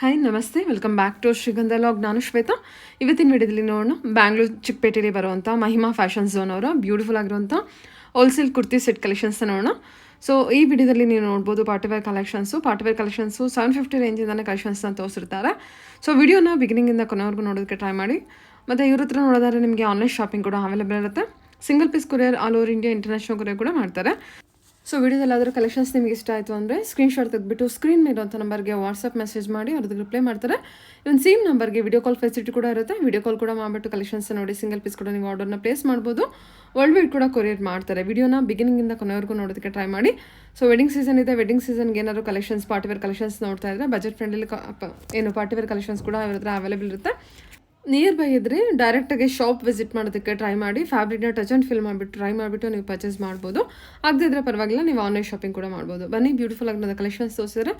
Hi ನಮಸ್ತೆ, welcome back to ಶ್ರೀಗಂಧ log. ನಾನು ಶ್ವೇತಾ. ಇವತ್ತಿನ ವಿಡಿಯೋದಲ್ಲಿ ನೋಡೋಣ ಬ್ಯಾಂಗ್ಳೂರು ಚಿಕ್ಕಪೇಟೆಯಲ್ಲಿ ಬರುವಂಥ ಮಹಿಮಾ ಫ್ಯಾಷನ್ ಝೋನ್ ಅವರ ಬ್ಯೂಟಿಫುಲ್ ಆಗಿರುವಂಥ ಹೋಲ್ಸೇಲ್ ಕುರ್ತಿ ಸೆಟ್ ಕಲೆಕ್ಷನ್ಸ್ನ ನೋಡೋಣ. ಸೊ ಈ ವಿಡಿಯೋದಲ್ಲಿ ನೀವು ನೋಡ್ಬೋದು ಪಾರ್ಟಿವೇರ್ ಕಲೆಕ್ಷನ್ಸು 750 ರೇಂಜಿಂದನೇ ಕಲೆಕ್ಷನ್ಸ್ನ ತೋರಿಸಿರ್ತಾರೆ. ಸೊ ವಿಡಿಯೋನ ಬಿಗಿನಿಂಗಿಂದ ಕೊನೆವರೆಗೂ ನೋಡೋದಕ್ಕೆ ಟ್ರೈ ಮಾಡಿ. ಮತ್ತು ಇವ್ರ ಹತ್ರ ನೋಡೋದಾದ್ರೆ ನಿಮಗೆ ಆನ್ಲೈನ್ ಶಾಪಿಂಗ್ ಕೂಡ ಅವೈಲೇಬಲ್ ಇರುತ್ತೆ. Single piece courier all over India international courier ಕೂಡ ಮಾಡ್ತಾರೆ. ಸೊ ವಿಡಿಯೋದಲ್ಲಾದರೂ ಕಲೆಕ್ಷನ್ಸ್ ನಿಮಗೆ ಇಷ್ಟ ಆಯಿತು ಅಂದರೆ ಸ್ಕ್ರೀನ್ಶಾಟ್ ತೆಗೆದುಬಿಟ್ಟು ಸ್ಕ್ರೀನ್ ಮೇಲಿರುವಂಥ ನಂಬರ್ಗೆ ವಾಟ್ಸಪ್ ಮೆಸೇಜ್ ಮಾಡಿ ಅವ್ರದ್ದು ರಿಪ್ಲೈ ಮಾಡ್ತಾರೆ. ಇವನ್ ಸೇಮ್ ನಂಬರ್ಗೆ ವಿಡಿಯೋ ಕಾಲ್ ಫೆಸಿಲಿಟಿ ಕೂಡ ಇರುತ್ತೆ. ವಿಡಿಯೋ ಕಾಲ್ ಕೂಡ ಮಾಡಿಬಿಟ್ಟು ಕಲೆಕ್ಷನ್ಸ್ ನೋಡಿ ಸಿಂಗಲ್ ಪೀಸ್ ಕೂಡ ನೀವು ಆರ್ಡರ್ನ ಪ್ಲೇಸ್ ಮಾಡ್ಬೋದು. ವರ್ಲ್ಡ್ ವೈಡ್ ಕೂಡ ಕೊರಿಯರ್ ಮಾಡ್ತಾರೆ. ವಿಡಿಯೋನ ಬಿಗಿನಿಂಗಿಂದ ಕೊನೆವರೆಗೂ ನೋಡೋದಕ್ಕೆ ಟ್ರೈ ಮಾಡಿ. ಸೊ ವೆಡ್ಡಿಂಗ್ ಸೀಸನ್ ಇದೆ. ವೆಡ್ಡಿಂಗ್ ಸೀಸನ್ಗೆ ಏನಾದರೂ ಕಲೆಕ್ಷನ್ಸ್ ಪಾರ್ಟಿವೇರ್ ಕಲೆಕ್ಷನ್ಸ್ ನೋಡ್ತಾ ಇದ್ದರೆ ಬಜೆಟ್ ಫ್ರೆಂಡಲ್ಲಿ ಪಾರ್ಟಿವೇರ್ ಕಲೆಕ್ಷನ್ಸ್ ಕೂಡ ಇವ್ರ ಹತ್ರ ಅವೈಲೇಬಲ್ ಇರುತ್ತೆ. ನಿಯರ್ ಬೈ ಇದ್ದರೆ ಡೈರೆಕ್ಟಾಗಿ ಶಾಪ್ ವಿಸಿಟ್ ಮಾಡೋದಕ್ಕೆ ಟ್ರೈ ಮಾಡಿ. ಫ್ಯಾಬ್ರಿಕ್ನ ಟಚ್ ಆ್ಯಂಡ್ ಫಿಲ್ ಮಾಡಿಬಿಟ್ಟು ಟ್ರೈ ಮಾಡಿಬಿಟ್ಟು ನೀವು ಪರ್ಚೇಸ್ ಮಾಡ್ಬೋದು. ಆಗದಿದ್ರೆ ಪರವಾಗಿಲ್ಲ, ನೀವು ಆನ್ಲೈನ್ ಶಾಪಿಂಗ್ ಕೂಡ ಮಾಡ್ಬೋದು. ಬನ್ನಿ, ಬ್ಯೂಟಿಫುಲ್ ಆಗಿರೋದು ಕಲೆಕ್ಷನ್ಸ್ ತೋರಿಸಿದ್ರೆ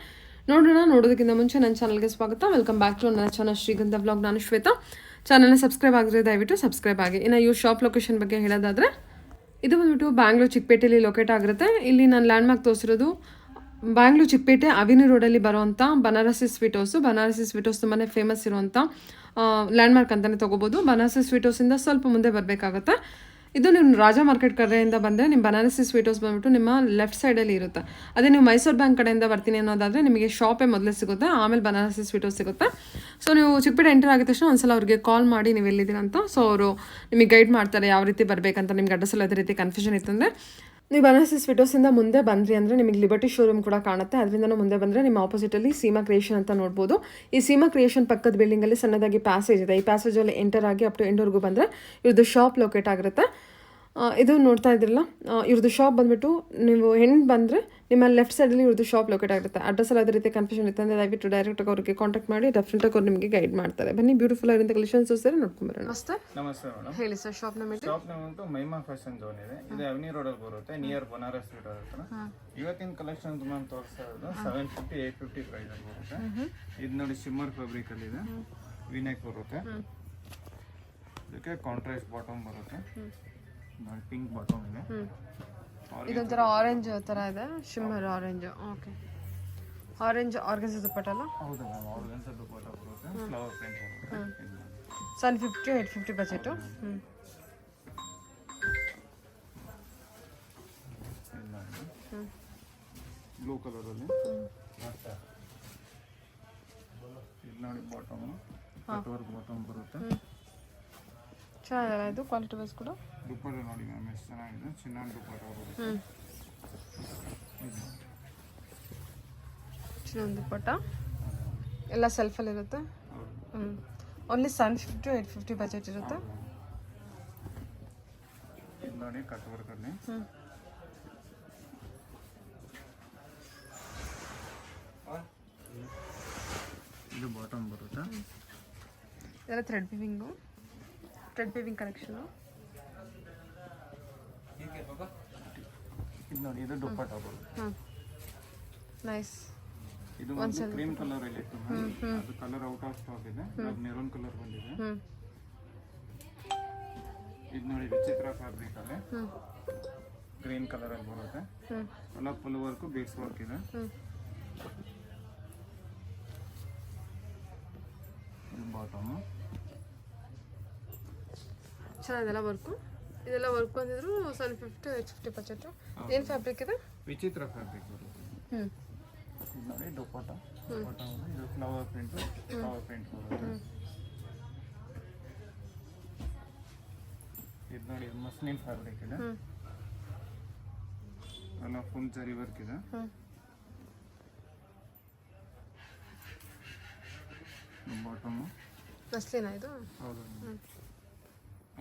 ನೋಡೋದಕ್ಕಿಂತ ಮುಂಚೆ ನನ್ನ ಚಾನಲ್ಗೆ ಸ್ವಾಗತ. ವೆಲ್ಕಮ್ ಬ್ಯಾಕ್ ಟು ನನ್ನ ಚಾನಲ್ ಶ್ರೀಗಂಧ ಬ್ಲಾಗ್. ನಾನು ಶ್ವೇತಾ. ಚಾನಲ್ನ ಸಬ್ಸ್ಕ್ರೈಬ್ ಆಗಿದ್ರೆ ದಯವಿಟ್ಟು ಸಬ್ಸ್ಕ್ರೈಬ್ ಆಗಿ. ಇನ್ನು ಇವ್ರ ಶಾಪ್ ಲೊಕೇಶನ್ ಬಗ್ಗೆ ಹೇಳೋದಾದರೆ ಇದು ಬಂದುಬಿಟ್ಟು ಬ್ಯಾಂಗ್ಳೂರು ಚಿಕ್ಕಪೇಟೆಯಲ್ಲಿ ಲೊಕೇಟ್ ಆಗಿರುತ್ತೆ. ಇಲ್ಲಿ ನಾನು ಲ್ಯಾಂಡ್ಮಾರ್ಕ್ ತೋರಿಸಿರೋದು ಬ್ಯಾಂಗ್ಳೂರು ಚಿಕ್ಕಪೇಟೆ ಅವಿನಿ ರೋಡಲ್ಲಿ ಬರುವಂಥ Banarasi sweet house. Banarasi sweet house ತುಂಬಾ ಫೇಮಸ್ ಇರುವಂಥ ಲ್ಯಾಂಡ್ಮಾರ್ಕ್ ಅಂತಲೇ ತೊಗೋಬೋದು. ಬನಾರಸಿ ಸ್ವೀಟ್ ಹೌಸಿಂದ ಸ್ವಲ್ಪ ಮುಂದೆ ಬರಬೇಕಾಗುತ್ತೆ. ಇದು ನೀವು ರಾಜ ಮಾರ್ಕೆಟ್ ಕಡೆಯಿಂದ ಬಂದರೆ ನಿಮ್ಮ ಬನಾರಸಿ ಸ್ವೀಟ್ ಹೌಸ್ ಬಂದುಬಿಟ್ಟು ನಿಮ್ಮ ಲೆಫ್ಟ್ ಸೈಡಲ್ಲಿ ಇರುತ್ತೆ. ಅದೇ ನೀವು ಮೈಸೂರು ಬ್ಯಾಂಕ್ ಕಡೆಯಿಂದ ಬರ್ತೀನಿ ಅನ್ನೋದಾದರೆ ನಿಮಗೆ ಶಾಪೇ ಮೊದಲೇ ಸಿಗುತ್ತೆ, ಆಮೇಲೆ ಬನಾರಸಿ ಸ್ವೀಟ್ ಹೌಸ್ ಸಿಗುತ್ತೆ. ಸೊ ನೀವು ಚಿಕ್ಕಪೇಟೆ ಎಂಟರ್ ಆಗಿದ ತಕ್ಷಣ ಒಂದ್ಸಲ ಅವ್ರಿಗೆ ಕಾಲ್ ಮಾಡಿ ನೀವು ಎಲ್ಲಿದ್ದೀರ ಅಂತ. ಸೊ ಅವರು ನಿಮಗೆ ಗೈಡ್ ಮಾಡ್ತಾರೆ ಯಾವ ರೀತಿ ಬರಬೇಕಂತ. ನಿಮ್ಗೆ ಅಡ್ರೆಸ್ ಎಲ್ಲ ಅದೇ ರೀತಿ ಕನ್ಫ್ಯೂಷನ್ ಇತ್ತಂದರೆ ನೀವು ಬನಾರಸಿ ಸ್ವೀಟ್ ಹೌಸಿಂದ ಮುಂದೆ ಬಂದ್ರಿ ಅಂದರೆ ನಿಮಗೆ ಲಿಬರ್ಟಿ ಶೋರೂಮ್ ಕೂಡ ಕಾಣುತ್ತೆ. ಅದರಿಂದ ಮುಂದೆ ಬಂದರೆ ನಿಮ್ಮ ಆಪೋಸಿಟಲ್ಲಿ ಸೀಮಾ ಕ್ರಿಯೇಷನ್ ಅಂತ ನೋಡ್ಬೋದು. ಈ ಸೀಮಾ ಕ್ರಿಯೇಷನ್ ಪಕ್ಕದ ಬಿಲ್ಡಿಂಗಲ್ಲಿ ಸಣ್ಣದಾಗಿ ಪ್ಯಾಸೇಜ್ ಇದೆ. ಈ ಪ್ಯಾಸೇಜಲ್ಲಿ ಎಂಟರ್ ಆಗಿ ಅಪ್ ಟು ಎಂಡ್ವರೆಗೂ ಬಂದರೆ ಇವ್ರದ್ದು ಶಾಪ್ ಲೊಕೇಟ್ ಆಗಿರುತ್ತೆ. ಇದು ನೋಡ್ತಾ ಇದ್ದಿರಲ್ಲ, ಇವ್ರದ್ದು ಶಾಪ್ ಬಂದುಬಿಟ್ಟು ನೀವು ಹೆಣ್ಣು ಬಂದರೆ ನಿಮ್ಮ ಲೆಫ್ಟ್ ಸೈಡಲ್ಲಿ ಇವ್ರದ್ದು ಶಾಪ್ ಲೊಕೇಟ್ ಆಗಿರುತ್ತೆ. ಅಡ್ರೆಸ್ ಎಲ್ಲ ಅದೇ ರೀತಿ ಕನ್ಫ್ಯೂಷನ್ ಇತ್ತು ಅಂದರೆ ದಯವಿಟ್ಟು ಡೈರೆಕ್ಟಾಗಿ ಅವ್ರಿಗೆ ಕಾಂಟ್ಯಾಕ್ಟ್ ಮಾಡಿ. ಡೆಫಿನೆಟಾಗಿ ಅವ್ರು ನಿಮಗೆ ಗೈಡ್ ಮಾಡ್ತಾರೆ. ಬನ್ನಿ, ಬ್ಯೂಟಿಫುಲ್ ಆಗಿರೋ ಕಲೆಕ್ಷನ್ಸ್ ಸರ್ ನೋಡ್ಕೊಂಬರೋಣ. ನಮಸ್ತೆ ಮೇಡಮ್, ಹೇಳಿ sir. Shop name Mahima fashion zone ಇದೆ. ಇದು ಅವನಿ ರೋಡಲ್ಲಿ ಬರುತ್ತೆ, ನಿಯರ್ ಬನಾರಸ್ ರೋಡ್ ಹತ್ರ. ಇವತ್ತಿನ ಕಲೆಕ್ಷನ್ ನಾನು ತೋರಿಸ್ತಾ ಇರೋದು 750, 850 ಪ್ರೈಸ್ ಅಲ್ಲಿ ಬರುತ್ತೆ. ಇದು ನೋಡಿ ಶಿಮ್ಮರ್ ಫ್ಯಾಬ್ರಿಕ್ ಅಲ್ಲಿ ಇದೆ, ವಿನೆಕ್ ಬರುತ್ತೆ. ಇದಕ್ಕೆ ಕಾಂಟ್ರಾಸ್ಟ್ ಬಾಟಮ್ ಬರುತ್ತೆ, ಪಿಂಕ್ ಬಾಟಮ್ ಇದೆ. ಇದೊಂಥರ ಆರೆಂಜ್ ಥರ ಇದೆ, shimmer orange. Okay, orange organza dupatta ಅಲ್ಲ? ಹೌದು ಮ್ಯಾಮ್, ಆರ್ಗನ್ಸ್ ದುಪ್ಪಟ್ಟ ಬರುತ್ತೆ, ಫ್ಲವರ್ ಪ್ರಿಂಟ್ ಬರುತ್ತೆ. 750, 850 ಬಜೆಟು. ಬ್ಲೂ ಕಲರಲ್ಲಿ ಇದು ನೋಡಿ ಬಾಟಮ್, ಕಟ್ವರ್ಕ್ ಬಾಟಮ್ ಬರುತ್ತೆ. ಚೆನ್ನಾಗಿಲ್ಲ ಇದು ಕ್ವಾಲಿಟಿ ವೈಸ್ ಕೂಡ. ದುಪ್ಪಟ್ಟ ನೋಡಿ ಮ್ಯಾಮ್ ಎಷ್ಟು ಚೆನ್ನಾಗಿದೆ, ಚಿನ್ನ ದುಪ್ಪಟ್ಟ ಬರುತ್ತೆ. ಚಿನ್ನ ದುಪ್ಪಟ್ಟ ಎಲ್ಲ ಸೆಲ್ಫಲ್ಲಿ ಇರುತ್ತೆ. ಓನ್ಲಿ 750, 850 ಬಜೆಟ್ ಇರುತ್ತೆ. ಇದು ನೋಡಿ ಕಟ್ ವರ್ಕಲ್ಲಿ ಇದು ಬಾಟಮ್ ಬರುತ್ತೆ. ಇದೆಲ್ಲ ಥ್ರೆಡ್ ವಿವಿಂಗ್ ಕಲೆಕ್ಷನು. ಇದು ನೋಡಿ, ಇದು ದುಪ್ಪಟ್ಟ ಬರುತ್ತೆ. ನೈಸ್. ಇದು ಒಂದು ಕ್ರೀಮ್ ಕಲರ್ ಅಲ್ಲಿ ಇತ್ತು, ಅದು ಕಲರ್ ಔಟ್ ಆಫ್ ಸ್ಟಾಕ್ ಇದೆ. ಅದು ಮೆರೂನ್ ಕಲರ್ ಬಂದಿದೆ. ಇದು ನೋಡಿ ವಿಚಿತ್ರ ಫ್ಯಾಬ್ರಿಕ್ ಅಲ್ಲಿ ಗ್ರೀನ್ ಕಲರ್ ಅಲ್ಲಿ ಬರುತ್ತೆ. ಎಲ್ಲ ಫುಲ್ ವರ್ಕ್, ಬೀಡ್ಸ್ ವರ್ಕ್ ಇದೆ. ಬಾಟಮ್ ಚೆನ್ನಾಗಿದೆಲ್ಲ ವರ್ಕು. ಇದೆಲ್ಲ ವರ್ಕ್ ಬಂದಿದ್ರು 750, 850 ಬಜೆಟ್. ಏನು ಫ್ಯಾಬ್ರಿಕ್ ಇದೆ? ವಿಚಿತ್ರ ಫ್ಯಾಬ್ರಿಕ್ ಬರುತ್ತೆ. ಇದು ನೋಡಿ ದುಪ್ಪಟ್ಟ, ಇದು ಫ್ಲವರ್ ಪ್ರಿಂಟ್ ಬರುತ್ತೆ. ಇದು ನೋಡಿ ಮಸ್ಲಿನ್ ಫ್ಯಾಬ್ರಿಕ್ ಇದೆ, ಎಲ್ಲ ಫುಲ್ ಜರಿ ವರ್ಕ್ ಇದೆ. ಬಾಟಮ್ ಮಸ್ಲಿನಾ ಇದು? ಹೌದು,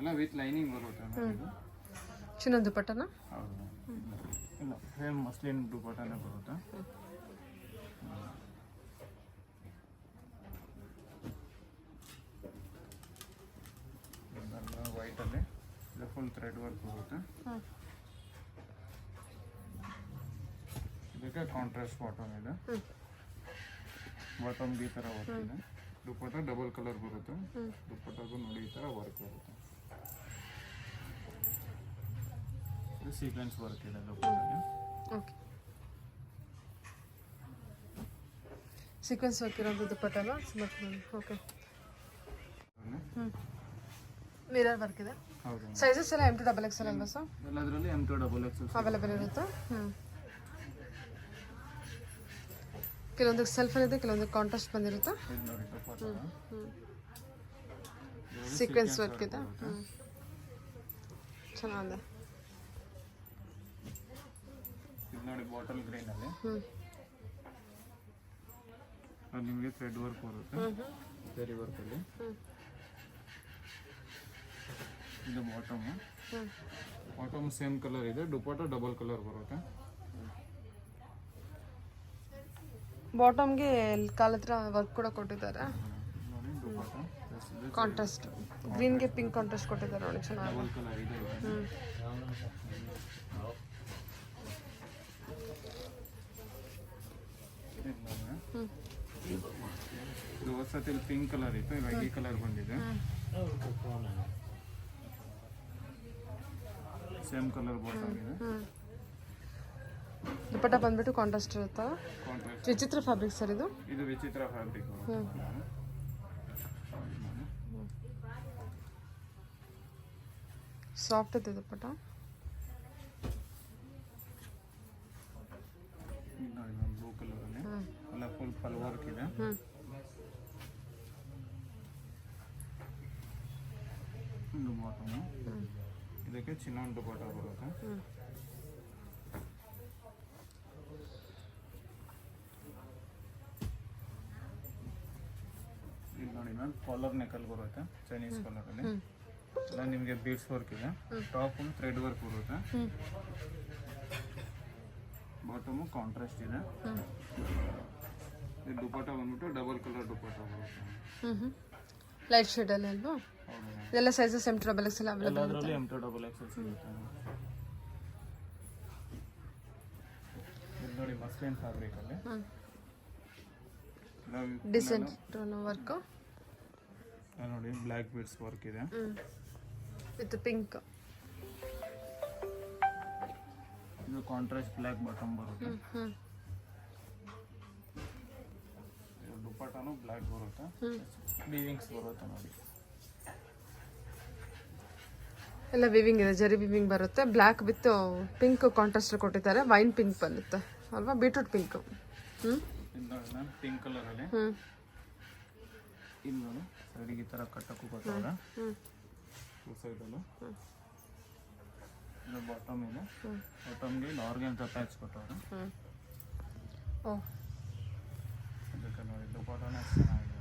ಎಲ್ಲ ವಿತ್ ಲೈನಿಂಗ್ ಬರುತ್ತೆ. ಚಿನ್ನ ದುಪ್ಪಟ್ಟನ? ಹೌದು, ಇಲ್ಲ ಸೇಮ್ ಮಸ್ಲಿನ್ ದುಪ್ಪಟ್ಟನೇ ಬರುತ್ತೆ. ವೈಟಲ್ಲಿ ಇದು ಫುಲ್ ಥ್ರೆಡ್ ವರ್ಕ್ ಬರುತ್ತೆ. ಇದಕ್ಕೆ ಕಾಂಟ್ರಾಸ್ಟ್ ಬಾಟಮ್ ಇದೆ. ಬಾಟಮ್ ಈ ಥರ ವರ್ಕ್ ಇದೆ. ದುಪ್ಪಟ್ಟ ಡಬಲ್ ಕಲರ್ ಬರುತ್ತೆ. ದುಪ್ಪಟ್ಟಗೂ ನೋಡಿ ಈ ಥರ ವರ್ಕ್ ಬರುತ್ತೆ. ಇದು ಸೀಕ್ವೆನ್ಸ್ ವರ್ಕ್ ಇದೆ ದುಪ್ಪಟ್ಟಲ್ಲಿ. ಓಕೆ, ಸೀಕ್ವೆನ್ಸ್ ವರ್ಕ್ ಇರೋದು ದುಪ್ಪಟ್ಟ ಅಲ್ಲ ಸ್ಮಾರ್ಟ್. ಓಕೆ. ಹ್ಞೂ ಮಿರರ್ ವರ್ಕ್ ಇದೆ. ಹೌದು. ಸೈಜಸ್ ಎಲ್ಲ M2 XXL ಅಲ್ವಾ ಸರ್? ಎಲ್ಲದರಲ್ಲಿ M2 XXL ಅವೈಲೇಬಲ್ ಇರುತ್ತೆ. ಕೆಲವೊಂದು ಸೆಲ್ಫ್ ಇದೆ, ಕೆಲವೊಂದು ಕಾಂಟ್ರಾಸ್ಟ್ ಬಂದಿರುತ್ತೆ. ಇದು ನೋಡಿ ದುಪ್ಪಟ್ಟ. ಸೀಕ್ವೆನ್ಸ್ ವರ್ಕ್ ಇದೆ. ಚೆನ್ನಾಗಿದೆ. ಇದು ನೋಡಿ ಬಾಟಲ್ ಗ್ರೀನ್ ಅಲ್ಲಿ ಅದು ನಿಮಗೆ ಥ್ರೆಡ್ ವರ್ಕ್ ಬರುತ್ತೆ, ಜರಿ ವರ್ಕ್ ಅಲ್ಲಿ. ಇದು ಬಾಟಮ್ ಸೇಮ್ ಕಲರ್ ಇದೆ, ದುಪ್ಪಟ್ಟ ಡಬಲ್ ಕಲರ್ ಬರುತ್ತೆ. ಬಾಟಮ್ಗೆ ಕಾಲ ಹತ್ರ ವರ್ಕ್ ಕೂಡ ಕೊಟ್ಟಿದ್ದಾರೆ. ನೋಡಿ ದುಪ್ಪಟ್ಟ ಕಾಂಟ್ರಾಸ್ಟ್ ಗ್ರೀನ್ಗೆ ಪಿಂಕ್ ಕಾಂಟ್ರಾಸ್ಟ್ ಕೊಟ್ಟಿದ್ದಾರೆ ನೋಡಿ, ಚೆನ್ನಾಗಿ. ಡಬಲ್ ಕಲರ್ ಇದೆ. ಇದು ಹೊಸತಿ ಪಿಂಕ್ ಕಲರ್ ಇತ್ತು, ಇವಾಗ ಈ ಕಲರ್ ಬಂದಿದೆ. ಸೇಮ್ ಕಲರ್ ಬಾಟಮ್ ಇದೆ. ದುಪ್ಪಟ್ಟ ಬಂದ್ಬಿಟ್ಟು ಕಾಂಟ್ರಾಸ್ಟ್ ಇರುತ್ತಾ? ಕಾಂಟ್ರಾಸ್ಟ್. ವಿಚಿತ್ರ ಫ್ಯಾಬ್ರಿಕ್ ಸರ್ ಇದು. ಇದು ವಿಚಿತ್ರ ಫ್ಯಾಬ್ರಿಕ್. ಸಾಫ್ಟ್ ಇದೆ ದುಪ್ಪಟ್ಟ. ಬ್ಲೂ ಕಲರ್ ಅಲ್ಲಿ ಎಲ್ಲ ಫುಲ್ ಪಲ್ ವರ್ಕ್ ಇದೆ. ಇದು ಬಾಟಮ್, ಇದಕ್ಕೆ ಚಿನ್ನನ್ ದುಪ್ಪಟ್ಟ ಬರುತ್ತೆ. ಇದು ನೋಡಿ ಮ್ಯಾಮ್ ಕಾಲರ್ ನೆಕಲ್ ಬರುತ್ತೆ, ಚೈನೀಸ್ ಕಾಲರ್ ಅಲ್ಲಿ. ಎಲ್ಲ ನಿಮಗೆ ಬೀಡ್ಸ್ ವರ್ಕ್ ಇದೆ. ಟಾಪ್ ಥ್ರೆಡ್ ವರ್ಕ್ ಬರುತ್ತೆ. ಬಾಟಮು ಕಾಂಟ್ರಾಸ್ಟ್ ಇದೆ. ಇದು ದುಪ್ಪಟ್ಟ ಬಂದ್ಬಿಟ್ಟು ಡಬಲ್ ಕಲರ್ ದುಪ್ಪಟ್ಟ ಬರುತ್ತೆ. ಲೈಟ್ ಶೇಡಲ್ಲಿ ಅಲ್ವಾ? ಹೌದು. ಇದೆಲ್ಲ ಸೈಜಸ್ M2 XXL ಅವೈಲೇಬಲ್ ಎಲ್ಲದರಲ್ಲಿ M2 XXL ಸಿಗುತ್ತೆ. ಇದು ನೋಡಿ ಮಸ್ಲಿನ್ ಫ್ಯಾಬ್ರಿಕ್ ಅಲ್ಲಿ ಡಿಸೆಂಟ್ ವರ್ಕ್ ನೋಡಿ, ಬ್ಲ್ಯಾಕ್ ಬೀಡ್ಸ್ ವರ್ಕ್ ಇದೆ ವಿತ್ ಪಿಂಕ್. ಇದು ಕಾಂಟ್ರಾಸ್ಟ್ ಬ್ಲ್ಯಾಕ್ ಬಾಟಮ್ ಬರುತ್ತೆ. ದುಪ್ಪಟ್ಟನು ಬ್ಲ್ಯಾಕ್ ಬರುತ್ತೆ, ವೀವಿಂಗ್ಸ್ ಬರುತ್ತೆ ನೋಡಿ. ಎಲ್ಲ ವಿವಿಂಗ್ ಇದೆ, ಜರಿ ವಿವಿಂಗ್ ಬರುತ್ತೆ. ಬ್ಲ್ಯಾಕ್ ವಿತ್ ಪಿಂಕ್ ಕಾಂಟ್ರಾಸ್ಟ್ ಕೊಟ್ಟಿದ್ದಾರೆ. ವೈನ್ ಪಿಂಕ್ ಬಂದುತ್ತೆ ಅಲ್ವಾ? Beetroot pink. ಇದು ನೋಡಿ ಮ್ಯಾಮ್ ಪಿಂಕ್ ಕಲರ್ ಅಲ್ಲಿ. ಇಲ್ಲಿ ನೋಡಿ ಸೈಡಿಗೆ ಈ ಥರ ಕಟ್ಟಕ್ಕೂ ಕೊಟ್ಟವ್ರೆ ಸೈಡಲ್ಲೂ. ಇದು ಬಾಟಮ್ ಇದೆ, ಬಾಟಮ್ಗೆ ಇಲ್ಲಿ ಆರ್ಗೆನ್ಸಾ ಪ್ಯಾಚ್ ಕೊಟ್ಟವ್ರೆ. ಅದಕ್ಕೆ ನೋಡಿ ದುಪ್ಪಟ್ಟನೇ ಚೆನ್ನಾಗಿದೆ.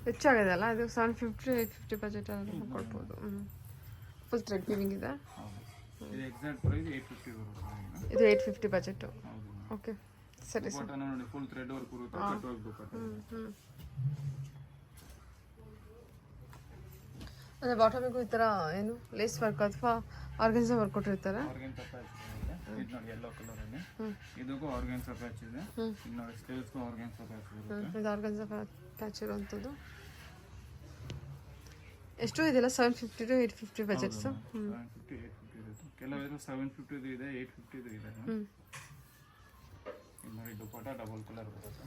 ಹೆಚ್ಚಾಗಿದೆ ಅಲ್ಲ ಇದು? 750 850 ಬಜೆಟ್ ಕೊಡ್ಬೋದು. ಫುಲ್ ಥ್ರೆಡ್ ವಿವಿಂಗ್ ಇದೆ. ಇದು ಎಕ್ಸಾಕ್ಟ್ ಪ್ರೈಸ್ 850 ಬರುತ್ತೆ. ಇದು 850 ಬಜೆಟ್. ಹೌದು. ಓಕೆ ಸರಿ ಸರ್. ದುಪ್ಪಟ್ಟನ ನೋಡಿ ಫುಲ್ ಥ್ರೆಡ್ ವರ್ಕ್ ಬರುತ್ತೆ, ಕಟ್ ವರ್ಕ್ ದುಪ್ಪಟ್ಟ. ಅಂದರೆ ಬಾಟಮಿಗೂ ಈ ಥರ ಏನು ಲೇಸ್ ವರ್ಕ್ ಅಥವಾ ಆರ್ಗನ್ಸಾ ವರ್ಕ್ ಕೊಟ್ಟಿರ್ತಾರೆ. ಆರ್ಗೆನ್ಸಾ ಪ್ಯಾಚ್ ಇದೆ. ಇದು ನೋಡಿ ಯೆಲ್ಲೋ ಕಲರ್ ಅಲ್ಲಿ. ಇದಕ್ಕೂ ಆರ್ಗೆನ್ಸಾ ಪ್ಯಾಚ್ ಇದೆ. ಇದು ನೋಡಿ ಸ್ಟೇಲ್ಸ್ಗೂ ಆರ್ಗೆನ್ಸಾ ಪ್ಯಾಚ್ ಬರುತ್ತೆ. ಇದು ಆರ್ಗನ್ಸಾ ಪ್ಯಾಚ್ ಇರುವಂಥದ್ದು. ಎಷ್ಟು ಇದೆಲ್ಲ? 750 to 850 ಬಜೆಟ್ಸ್. 750 850 ಇರುತ್ತೆ. ಕೆಲವರು 750 ಇದೆ, 850 ಇದೆ. ಇದು ನೋಡಿ ದುಪ್ಪಟ್ಟ ಡಬಲ್ ಕಲರ್ ಬರುತ್ತೆ.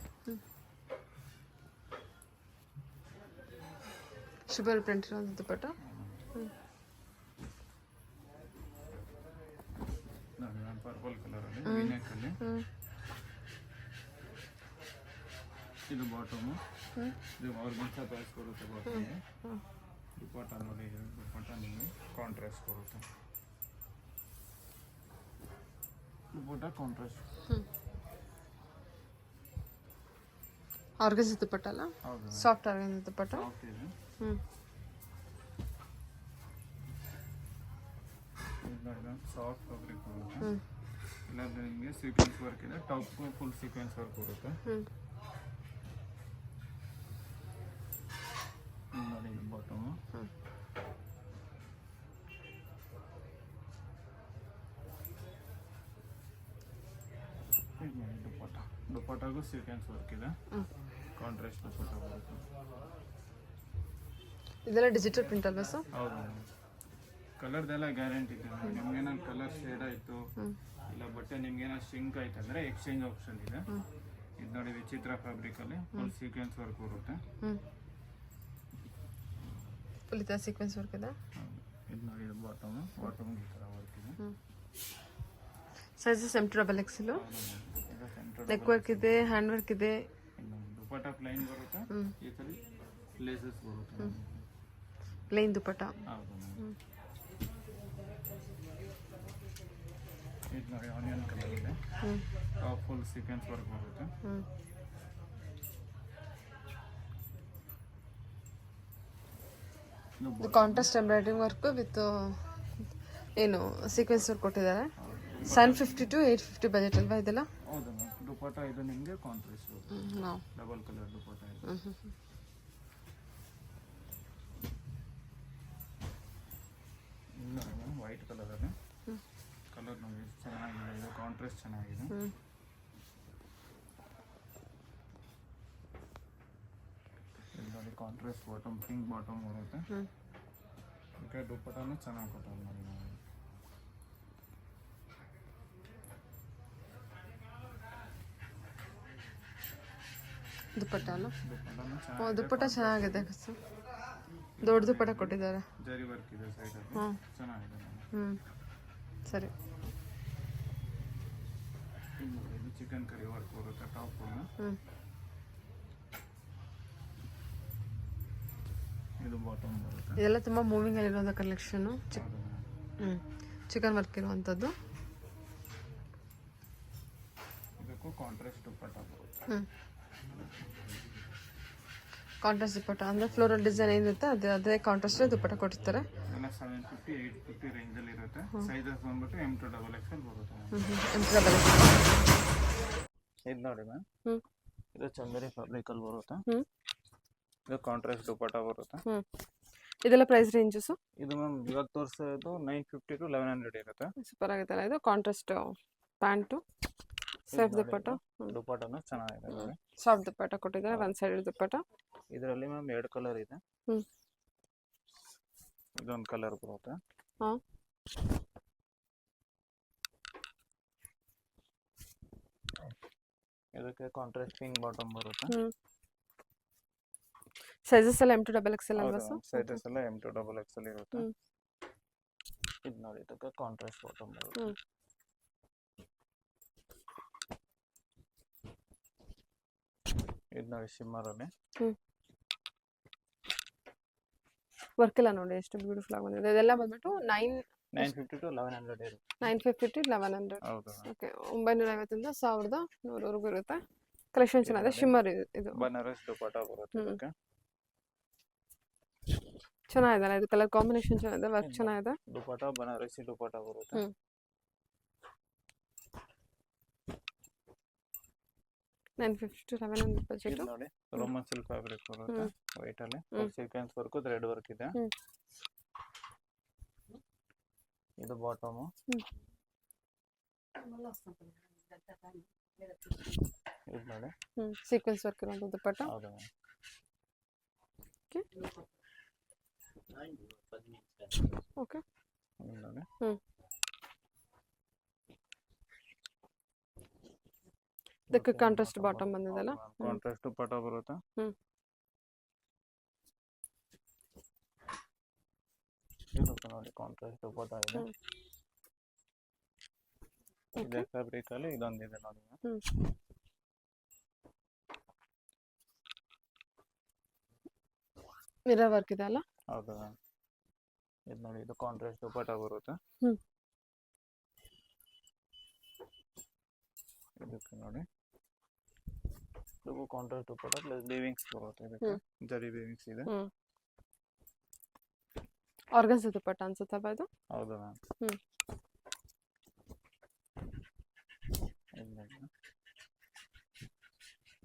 ಶುಗರ್ ಪ್ರಿಂಟ್ ಇರೋದು ದುಪ್ಪಟ್ಟ. ಪರ್ಪಲ್ ಕಲರ್ ಅಲ್ಲಿ ವಿನೆಕ್ ಅಲ್ಲಿ. ಇದು ಬಾಟಮು, ಇದು ಆರ್ಗೆನ್ಸಾ ಪ್ಯಾಚ್ ಬರುತ್ತೆ ಬಾಟಮ್ಗೆ. ದುಪ್ಪಟ್ಟ ನೋಡಿ, ದುಪ್ಪಟ್ಟ ನಿಮಗೆ ಕಾಂಟ್ರಾಸ್ಟ್ ಬರುತ್ತೆ. ದುಪ್ಪಟ್ಟ ಕಾಂಟ್ರಾಸ್ಟ್. ಆರ್ಗನ್ಸಾ ದುಪ್ಪಟ್ಟ ಅಲ್ಲ? ಹೌದು. ಸಾಫ್ಟ್ ಆರ್ಗನ್ಸಾ ದುಪ್ಪಟ್ಟ. ಸಾಫ್ಟ್ ಇದೆ. ಸಾಫ್ಟ್ ಫ್ಯಾಬ್ರಿಕ್ ಬರುತ್ತೆ. ಇಲ್ಲ ನಿಮಗೆ ಸೀಕ್ವೆನ್ಸ್ ವರ್ಕ್ ಇದೆ, ಟಾಪ್ ಫುಲ್ ಸೀಕ್ವೆನ್ಸ್ ವರ್ಕ್ ಬರುತ್ತೆ. ನೋಡಿ ಬಾಟಮು. ದುಪ್ಪಟ್ಟಾಗೂ ಸೀಕ್ವೆನ್ಸ್ ವರ್ಕ್ ಇದೆ, ಕಾಂಟ್ರಾಸ್ಟ್ ದುಪ್ಪಟ್ಟ ಬರುತ್ತೆ. ಇದೆಲ್ಲ ಡಿಜಿಟಲ್ ಪ್ರಿಂಟ್ ಅಲ್ವಾ ಸರ್? ಹೌದು. ಕಲರ್ದೆಲ್ಲ ಗ್ಯಾರಂಟಿ ಇದೆ. ನಿಮ್ಗೇನಾದ್ರು ಕಲರ್ ಶೇಡ್ ಆಯಿತು ಇಲ್ಲ ಬಟ್ಟೆ ನಿಮ್ಗೇನಾದ್ರು ಶಿಂಕ್ ಆಯ್ತು ಅಂದರೆ ಎಕ್ಸ್ಚೇಂಜ್ ಆಪ್ಷನ್ ಇದೆ. ಇದು ನೋಡಿ ವಿಚಿತ್ರ ಫ್ಯಾಬ್ರಿಕ್ ಅಲ್ಲಿ ಫುಲ್ ಸೀಕ್ವೆನ್ಸ್ ವರ್ಕ್ ಬರುತ್ತೆ. ಫುಲ್ ಇದೆ ಸೀಕ್ವೆನ್ಸ್ ವರ್ಕ್ ಇದೆ. ಇದು ನೋಡಿ ಇದು ಬಾಟಮ್ ಈ ಥರ ವರ್ಕ್ ಇದೆ. Sizes M2XL. ನೆಕ್ ವರ್ಕ್ ಇದೆ, ಹ್ಯಾಂಡ್ ವರ್ಕ್ ಇದೆ. ದುಪಟ್ಟ ಪ್ಲೈನ್ ಬರುತ್ತೆ, ಈ ಥರ ಲೇಸಸ್ ಬರುತ್ತೆ. ಪ್ಲೇನ್ ದುಪಟ್ಟ. ಹೌದು. ಇದು ನೋಡಿ ಆನಿಯನ್ ಕಲರ್ ಇದೆ, ಟಾಪ್ ಫುಲ್ ಸೀಕ್ವೆನ್ಸ್ ವರ್ಕ್ ಬರುತ್ತೆ. ಇದು ಕಾಂಟ್ರಾಸ್ಟ್ ಎಂಬ್ರಾಯ್ಡ್ರಿಂಗ್ ವರ್ಕ್ ವಿತ್ ಏನು ಸೀಕ್ವೆನ್ಸ್ ವರ್ಕ್ ಕೊಟ್ಟಿದ್ದಾರೆ. 750 to 850 ಬಜೆಟ್ ಅಲ್ವಾ ಇದೆಲ್ಲ? ಹೌದು ಮ್ಯಾಮ್. ದುಪಟ್ಟ ಇದು ನಿಮಗೆ ಕಾಂಟ್ರಾಸ್ಟ್ ಡಬಲ್ ಕಲರ್ ದುಪಟ್ಟ ಇದೆ. ಇನ್ನು ವೈಟ್ ಕಲರ್ ಅಲ್ಲಿ ಕಲರ್ ನೋಡಿ ಚೆನ್ನಾಗಿದೆ, ಇದು ಕಾಂಟ್ರಾಸ್ಟ್ ಚೆನ್ನಾಗಿದೆ. ಇದು ನೋಡಿ ಕಾಂಟ್ರಾಸ್ಟ್ ಬಾಟಮ್, ಪಿಂಕ್ ಬಾಟಮ್ ಬರುತ್ತೆ. ಇದಕ್ಕೆ ದುಪಟ್ಟನು ಚೆನ್ನಾಗಿ ಕೊಟ್ಟರು ನೋಡಿ ನಾವು. ದುಪಟ್ಟ ಅಲ್ಲ? ದುಪಟ್ಟನು ದುಪಟ್ಟ ಚೆನ್ನಾಗಿದೆ, ದೊಡ್ಡ ದುಪಟ್ಟ ಕೊಟ್ಟಿದ್ದಾರೆ. ಜರಿ ವರ್ಕ್ ಇದೆ ಸೈಡ್ ಅಲ್ಲಿ, ಚೆನ್ನಾಗಿದೆ. ಸರಿ. ಇದು ಚಿಕನ್ ಕರಿ ವರ್ಕ್ ಬರುತ್ತೆ ಟಾಪ್ ಫುಲ್. ಇದು ಬಾಟಮ್ ಬರುತ್ತೆ. ಇದೆಲ್ಲ ತುಂಬ ಮೂವಿಂಗ್ ಅಲ್ಲಿರುವಂಥ ಕಲೆಕ್ಷನು. ಚಿಕನ್ ವರ್ಕ್ ಇರುವಂಥದ್ದು. ಇದಕ್ಕೂ ಕಾಂಟ್ರಾಸ್ಟ್ ದುಪಟ್ಟ ಬರುತ್ತೆ. ಕಾಂಟ್ರಾಸ್ಟ್ ದುಪಟ್ಟ ಅಂದರೆ ಫ್ಲೋರಲ್ ಡಿಸೈನ್ ಏನಿರುತ್ತೆ ಅದೇ ಕಾಂಟ್ರಾಸ್ಟ್ ದುಪಟ್ಟ ಕೊಟ್ಟಿರ್ತಾರೆ. 750 850 ರೇಂಜಲ್ಲಿ ಇರುತ್ತೆ. ಸೈಜಸ್ ಬಂದ್ಬಿಟ್ಟು M2XL ಬರುತ್ತೆ. ಇದು ನೋಡಿ ಮ್ಯಾಮ್, ಇದು ಚಂದೇರಿ ಫ್ಯಾಬ್ರಿಕ್ ಅಲ್ಲಿ ಬರುತ್ತೆ. ಇದು ಕಾಂಟ್ರಾಸ್ಟ್ ದುಪಟ್ಟ ಬರುತ್ತೆ. ಇದೆಲ್ಲ ಪ್ರೈಸ್ ರೇಂಜಸ್? ಇದು ಮ್ಯಾಮ್ ಇವಾಗ ತೋರಿಸೋದು 950 to 1100 ಇರುತ್ತೆ. ಸೂಪರ್ ಆಗುತ್ತಲ್ಲ ಇದು. Contrast pant, safe dupatta. ದುಪಟ್ಟನು ಚೆನ್ನಾಗಿದೆ, ಸಾಫ್ಟ್ ದುಪಟ್ಟ ಕೊಟ್ಟಿದ್ದಾರೆ. One side dupatta. ಇದರಲ್ಲಿ ಮ್ಯಾಮ್ 2 ಕಲರ್ ಇದೆ. ಇದೊಂದು ಕಲರ್ ಬರುತ್ತೆ. ಇದಕ್ಕೆ ಕಾಂಟ್ರಾಸ್ಟ್ ಪಿಂಕ್ ಬಾಟಮ್ ಬರುತ್ತೆ. ಸೈಜಸ್ ಎಲ್ಲ M2XL ಅಲ್ವಾ ಸರ್? ಸೈಜಸ್ ಎಲ್ಲ M2XL ಇರುತ್ತೆ. ಇದು ನೋಡಿ ಇದಕ್ಕೆ ಕಾಂಟ್ರಾಸ್ಟ್ ಬಾಟಮ್ ಬರುತ್ತೆ. ಇದು ನೋಡಿ ಶಿಮ್ಮರ್ ಅಲ್ಲಿ ವರ್ಕ್ ಎಲ್ಲ ನೋಡಿ ಎಷ್ಟು ಬ್ಯೂಟಿಫುಲ್ ಆಗಿ ಬಂದಿದೆ. ಇದೆಲ್ಲ ಬಂದ್ಬಿಟ್ಟು 950 to 1100 ಇರುತ್ತೆ. 950 to 1100. ಹೌದು. ಓಕೆ. 950 ಇಂದ 1100 ವರೆಗೂ ಇರುತ್ತೆ. ಕಲೆಕ್ಷನ್ ಚೆನ್ನಾಗಿದೆ. ಶಿಮ್ಮರ್ ಇದು ಬನಾರಸ್ ದುಪಟ್ಟ ಬರುತ್ತೆ. ಇದಕ್ಕೆ ಚೆನ್ನಾಗಿದೆ, ಇದು ಕಲರ್ ಕಾಂಬಿನೇಷನ್ ಚೆನ್ನಾಗಿದೆ, ವರ್ಕ್ ಚೆನ್ನಾಗಿದೆ. ದುಪಟ್ಟ ಬನಾರಸಿ ದುಪಟ್ಟ ಬರುತ್ತೆ. 950 to 1100 ಬಜೆಟ್. ನೋಡಿ ರೋಮನ್ ಸಿಲ್ಕ್ ಫ್ಯಾಬ್ರಿಕ್ ಬರುತ್ತೆ, ವೈಟ್ ಅಲ್ಲಿ ಸೀಕ್ವೆನ್ಸ್ ವರ್ಕ್, ಥ್ರೆಡ್ ವರ್ಕ್ ಇದೆ. ಇದು ಬಾಟಮ್. ಇದು ನೋಡಿ ಸೀಕ್ವೆನ್ಸ್ ವರ್ಕ್ ಇರುವಂತ ದುಪಟ್ಟ. ಹೌದು. ಓಕೆ. ನೋಡಿ ಇದಕ್ಕೆ ಕಾಂಟ್ರಾಸ್ಟ್ ಬಾಟಮ್ ಬಂದಿದೆಲ್ಲ. ಕಾಂಟ್ರಾಸ್ಟ್ ದುಪಟ್ಟ ಬರುತ್ತೆ. ಇದು ನೋಡಿ ಕಾಂಟ್ರಾಸ್ಟ್ ದುಪಟ್ಟ ಇದೆ. ಇದೇ ಫ್ಯಾಬ್ರಿಕ್ ಅಲ್ಲಿ ಇದೊಂದಿದೆ ನೋಡಿ. ಮಿರರ್ ವರ್ಕ್ ಇದೆ ಅಲ್ಲ? ಹೌದು. ಇದು ನೋಡಿ ಇದು ಕಾಂಟ್ರಾಸ್ಟ್ ದುಪಟ್ಟ ಬರುತ್ತೆ. ಇದಕ್ಕೆ ನೋಡಿ ಇದು ಕಾಂಟ್ರಾಸ್ಟ್ ದುಪಟ್ಟ ಪ್ಲಸ್ ವೀವಿಂಗ್ಸ್ ಬರುತ್ತೆ. ಇದಕ್ಕೆ ಜರಿ ವೀವಿಂಗ್ಸ್ ಇದೆ. ಆರ್ಗನ್ಸಾ ದುಪಟ್ಟ ಅನ್ಸುತ್ತಪ್ಪ ಇದು? ಹೌದು ಮ್ಯಾಮ್.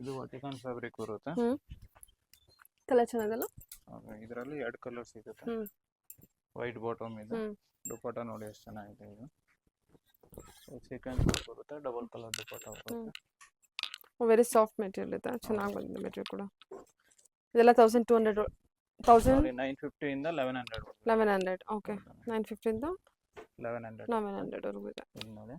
ಇದು ವರ್ಟಿಕನ್ ಫ್ಯಾಬ್ರಿಕ್ ಬರುತ್ತೆ. ಕಲರ್ ಚೆನ್ನಾಗಲ್ಲ? ಇದರಲ್ಲಿ 2 ಕಲರ್ ಸಿಗುತ್ತೆ. ವೈಟ್ ಬಾಟಮ್ ಇದೆ. ದುಪಟ್ಟ ನೋಡಿ ಎಷ್ಟು ಚೆನ್ನಾಗಿದೆ. ಇದು ಸೀಕ್ವೆನ್ಸ್ ಬರುತ್ತೆ, ಡಬಲ್ ಕಲರ್ ದುಪಟ್ಟ ಬರುತ್ತೆ. ವೆರಿ ಸಾಫ್ಟ್ ಮೆಟೀರಿಯಲ್ ಇದೆ, ಚೆನ್ನಾಗಿ ಬಂದಿದೆ ಮೆಟೀರಿಯಲ್ ಕೂಡ. ಇದೆಲ್ಲ 1200 950 ಇಂದ 1100. 1100. ಓಕೆ. 950 ಇಂದ 1100 ವರೆಗೂ ಇದೆ. ನೋಡಿ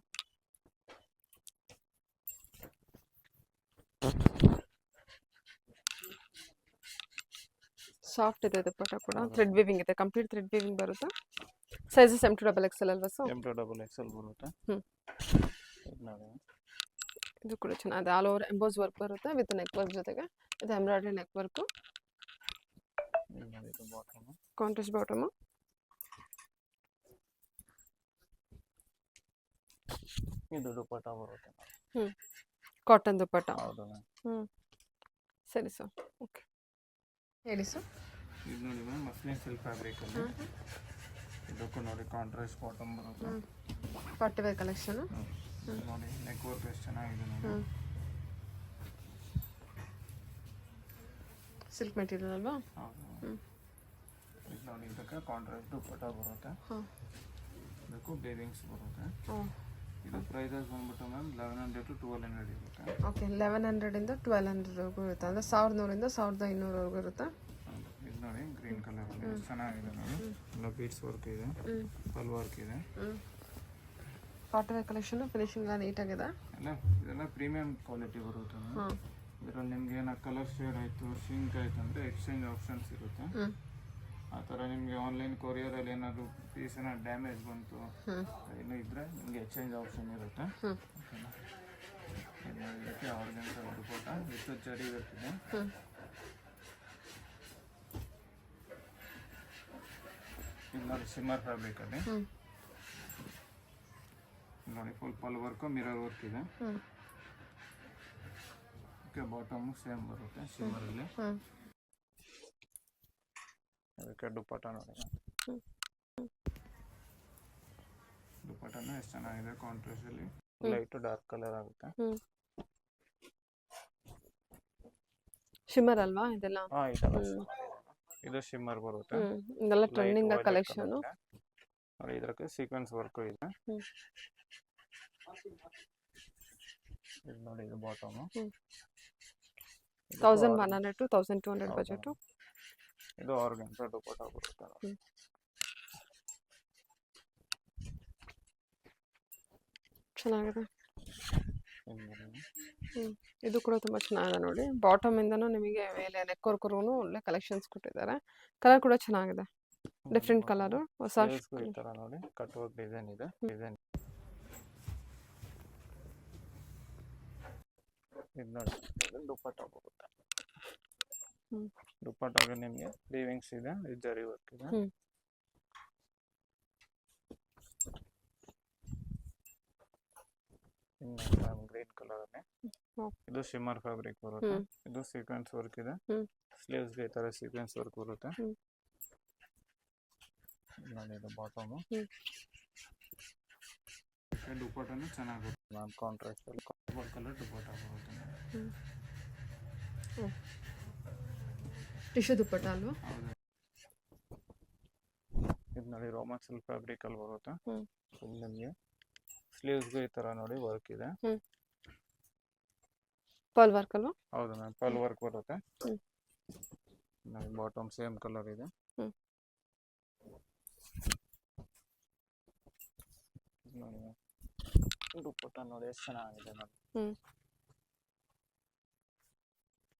ಸಾಫ್ಟ್ ಇದೆ ದುಪ್ಪಟ್ಟ ಕೂಡ, ಥ್ರೆಡ್ ವೀವಿಂಗ್ ಇದೆ, ಕಂಪ್ಲೀಟ್ ಥ್ರೆಡ್ ವೀವಿಂಗ್ ಬರುತ್ತೆ. ಸೈಜಸ್ M2XXL ಅಲ್ವಾ ಸೊ? M2XXL ಬರುತ್ತೆ. ಹ್ಞೂ, ಇದು ನೋಡಿ ಇದು ಕೂಡ ಚೆನ್ನಾಗಿದೆ. ಆಲ್ ಓವರ್ ಎಂಬೋಸ್ ವರ್ಕ್ ಬರುತ್ತೆ ವಿತ್ ನೆಕ್ ವರ್ಕ್ ಜೊತೆಗೆ. ಇದು ಎಂಬ್ರಾಯ್ಡ್ರಿ ನೆಕ್ ವರ್ಕು, ಇದು ನೋಡಿ ಇದು ಬಾಟಮ್. Contrast bottom. ಇದು ದುಪ್ಪಟ್ಟ ಬರುತ್ತೆ. ಹ್ಞೂ, ಕಾಟನ್ ದುಪ್ಪಟ್ಟ. ಹೌದು ಮ್ಯಾಮ್. ಹ್ಞೂ, ಸರಿ ಸರ್, ಓಕೆ ಹೇಳಿ ಸರ್. ಇದು ನೋಡಿ ಮ್ಯಾಮ್ ಮಸ್ಲಿನ್ ಸಿಲ್ಕ್ ಫ್ಯಾಬ್ರಿಕಲ್ಲಿ. ಇದಕ್ಕೂ ನೋಡಿ ಕಾಂಟ್ರಾಸ್ಟ್ ಬಾಟಮ್ ಬರುತ್ತೆ. Party wear collection. ನೋಡಿ ನೆಕ್ ವರ್ಕ್ ಎಷ್ಟು ಚೆನ್ನಾಗಿದೆ ನೋಡಿ. ಹ್ಞೂ, ಸಿಲ್ಕ್ ಮೆಟೀರಿಯಲ್ ಅಲ್ವಾ? ಹೌದು. ಹ್ಞೂ, ಇದು ನೋಡಿ ಇದಕ್ಕೆ ಕಾಂಟ್ರಾಸ್ಟ್ ದುಪ್ಪಟ್ಟ ಬರುತ್ತೆ. ಹಾಂ, ಇದಕ್ಕೂ ಬೇರಿಂಗ್ಸ್ ಬರುತ್ತೆ. ಹಾಂ, ಇದು ಪ್ರೈಸಸ್ ಬಂದ್ಬಿಟ್ಟು ಮ್ಯಾಮ್ 1100 to 1200 ಇರುತ್ತೆ. ಓಕೆ. 1100ಇಂದ 1200ವರೆಗೂ ಇರುತ್ತೆ, ಅಂದರೆ 1100ಇಂದ 1200ವರೆಗೂ ಇರುತ್ತೆ. ಇದು ನೋಡಿ ಗ್ರೀನ್ ಕಲರ್ ಎಷ್ಟು ಚೆನ್ನಾಗಿದೆ ನೋಡಿ. ಎಲ್ಲ ಬೀಡ್ಸ್ ವರ್ಕ್ ಇದೆ, ಪಲ್ ವರ್ಕ್ ಇದೆ. ಪಾರ್ಟಿ ವೇರ್ ಕಲೆಕ್ಷನು, ಫಿನಿಶಿಂಗ್ ಎಲ್ಲ ನೀಟಾಗಿದೆ. ಇದೆಲ್ಲ ಪ್ರೀಮಿಯಂ ಕ್ವಾಲಿಟಿ ಬರುತ್ತೆ ಮ್ಯಾಮ್. ಹಾಂ, ಇದರಲ್ಲಿ ನಿಮ್ಗೆ ಏನೋ ಕಲರ್ ಶೇಡ್ ಆಯಿತು, ಶಿಂಕ್ ಆಯಿತು ಅಂದರೆ ಎಕ್ಸ್ಚೇಂಜ್ ಆಪ್ಷನ್ಸ್ ಇರುತ್ತೆ. ಹ್ಞೂ, ಆ ಥರ ನಿಮಗೆ ಆನ್ಲೈನ್ ಕೊರಿಯರಲ್ಲಿ ಏನಾದರೂ ಪೀಸ್ ಏನೋ ಡ್ಯಾಮೇಜ್ ಬಂತು ಹ್ಞೂ, ಇನ್ನೂ ಇದ್ದರೆ ನಿಮಗೆ ಎಕ್ಸ್ಚೇಂಜ್ ಆಪ್ಷನ್ ಇರುತ್ತೆ. ಹ್ಞೂ, ಇದಕ್ಕೆ ಆರ್ಗನ್ಸ್ ದುಪ್ಪಟ್ಟ ವಿತ್ ಜರಿ ಬರ್ತಿದೆ. ಹ್ಞೂ, ಇದು ನೋಡಿ ಶಿಮ್ಮರ್ ಫ್ಯಾಬ್ರಿಕಲ್ಲಿ. ಹ್ಞೂ, ನೋಡಿ ಫುಲ್ ಪಲ್ ವರ್ಕು ಮಿರರ್ ವರ್ಕ್ ಇದೆ. ಹ್ಞೂ, ಓಕೆ. ಬಾಟಮು ಸೇಮ್ ಬರುತ್ತೆ ಶಿಮ್ಮರಲ್ಲಿ. ಹ್ಞೂ, ಅದಕ್ಕೆ ದುಪ್ಪಟ್ಟ ನೋಡಿ. ಹ್ಞೂ, ದುಪ್ಪಟ್ಟನು ಎಷ್ಟು ಚೆನ್ನಾಗಿದೆ ಕಾಂಟ್ರಾಸ್ಟಲ್ಲಿ. ಲೈಟ್ ಡಾರ್ಕ್ ಕಲರ್ ಆಗುತ್ತೆ. ಹ್ಞೂ. ಶಿಮ್ಮರ್ ಅಲ್ವಾ ಇದೆಲ್ಲ? ಹಾಂ ಇದೆಲ್ಲ ಇದು ಶಿಮ್ಮರ್ ಬರುತ್ತೆ. ಇದೆಲ್ಲ ಟ್ರೆಂಡಿಂಗ್ ಕಲೆಕ್ಷನು. ನೋಡಿ ಇದಕ್ಕೆ ಸೀಕ್ವೆನ್ಸ್ ವರ್ಕು ಇದೆ. ಇದು ನೋಡಿ ಇದು ಬಾಟಮು. 1100 to 1200 budget. ಇದು ಆರ್ಗನ್ಸ ದುಪ್ಪಟ್ಟ ಬರುತ್ತೆ. ಚೆನ್ನಾಗಿದೆ. ಇದು ಕೂಡ ತುಂಬ ಚೆನ್ನಾಗಿದೆ ನೋಡಿ. ಬಾಟಮ್ ಇಂದನೂ ನಿಮಗೆ ಮೇಲೆ ನೆಕ್ ವರ್ಕ್ವರೆಗೂ ಒಳ್ಳೆ ಕಲೆಕ್ಷನ್ಸ್ ಕೊಟ್ಟಿದ್ದಾರೆ. ಕಲರ್ ಕೂಡ ಚೆನ್ನಾಗಿದೆ, ಡಿಫ್ರೆಂಟ್ ಕಲರು, ಹೊಸ ಈ ಥರ ನೋಡಿ ಕಟ್ ವರ್ಕ್ ಡಿಸೈನ್ ಇದೆ. ಡಿಸೈನ್ ಇದು ನೋಡಿ ದುಪ್ಪಟ್ಟ ಬರುತ್ತೆ. ದುಪ್ಪಟ್ಟಾಗ ನಿಮಗೆ ವೀವಿಂಗ್ಸ್ ಇದೆ, ಇದು ಜರಿ ವರ್ಕ್ ಇದೆ. ಗ್ರೀನ್ ಕಲರ್ ಅಲ್ಲಿ ಇದು ಶಿಮ್ಮರ್ ಫ್ಯಾಬ್ರಿಕ್ ಬರುತ್ತೆ. ಇದು ಸೀಕ್ವೆನ್ಸ್ ವರ್ಕ್ ಇದೆ. ಸ್ಲೀವ್ಸ್ಗೆ ಈ ತರ ಸೀಕ್ವೆನ್ಸ್ ವರ್ಕ್ ಬರುತ್ತೆ. ನೋಡಿ ಇದು ಬಾಟಮು. ದುಪ್ಪಟ್ಟನು ಚೆನ್ನಾಗಿ ಬರುತ್ತೆ ಮ್ಯಾಮ್. ಕಾಂಟ್ರಾಸ್ಟ್ ಅಲ್ಲಿ ಕಾಪರ್ ಕಲರ್ ದುಪ್ಪಟ್ಟ ಬರುತ್ತೆ. ಟಿಶ್ಯೂ ದುಪ್ಪಟ್ಟ ಅಲ್ವಾ? ಹೌದು. ಇದು ನೋಡಿ ರೋಮನ್ ಸಿಲ್ಕ್ ಫ್ಯಾಬ್ರಿಕ್ ಅಲ್ಲಿ ಬರುತ್ತೆ. ನಿಮಗೆ ಸ್ಲೀವ್ಸ್ಗೂ ಈ ತರ ನೋಡಿ ವರ್ಕ್ ಇದೆ. ಪರ್ಲ್ ವರ್ಕ್ ಅಲ್ವಾ? ಹೌದು ಮ್ಯಾಮ್, ಪರ್ಲ್ ವರ್ಕ್ ಬರುತ್ತೆ. ನೋಡಿ ಬಾಟಮ್ ಸೇಮ್ ಕಲರ್ ಇದೆ. ನೋಡಿ ದುಪ್ಪಟ್ಟ ನೋಡಿ ಎಷ್ಟು ಚೆನ್ನಾಗಿದೆ ನೋಡಿ.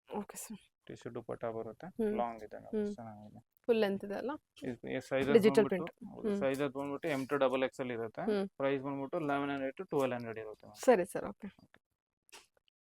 Okay sir. ಟಿಶ್ಯೂ ದುಪ್ಪಟ್ಟ ಬರುತ್ತೆ, ಲಾಂಗ್ ಇದೆ ನೋಡಿ, ಚೆನ್ನಾಗಿದೆ. ಫುಲ್ ಲೆಂತ್ ಇದೆ ಅಲ್ಲ? Digital print. ಸೈಜ್ ಬಂದ್ಬಿಟ್ಟು M2XXL ಇರುತ್ತೆ. ಪ್ರೈಸ್ ಬಂದ್ಬಿಟ್ಟು 1100 to 1200 ಇರುತ್ತೆ. ಸರಿ ಸರ್, ಓಕೆ.